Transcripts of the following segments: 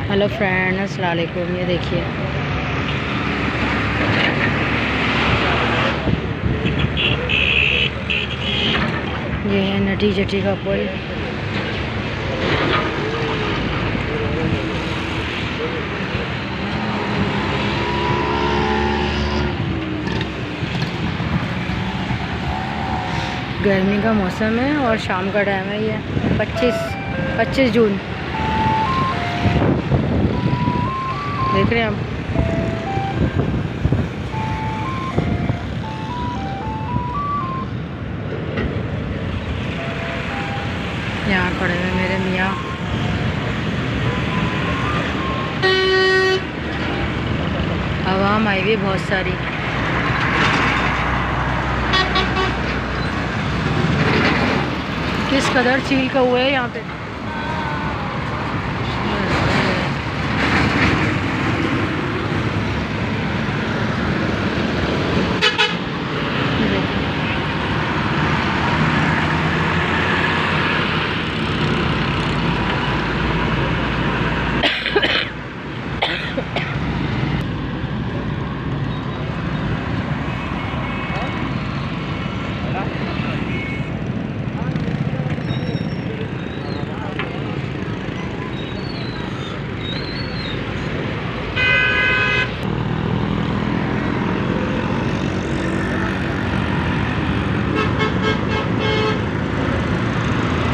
Hello friend, अस्सलाम वालेकुम। ये देखिए ये है नटी जटी का पुल। गर्मी का मौसम है और शाम का टाइम है। ये 25 जून देख रहे हैं आप। यहाँ खड़े हुए मेरे मियाँ। आवाम आई हुई बहुत सारी। किस कदर चील का हुआ है यहाँ पे।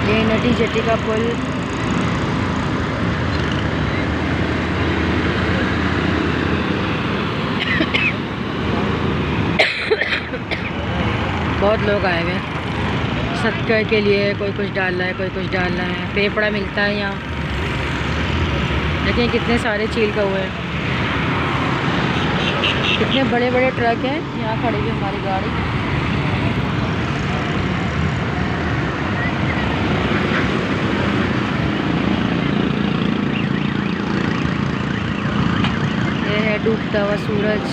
ये नटी जटी का पुल। बहुत लोग आए हुए हैं सदका के लिए। कोई कुछ डाल रहा है, कोई कुछ डाल रहा है। पेपड़ा मिलता है यहाँ। देखिए कितने सारे चील का हुए हैं। कितने बड़े बड़े ट्रक हैं यहाँ खड़ी हुई हमारी गाड़ी। ये है डूबता हुआ सूरज।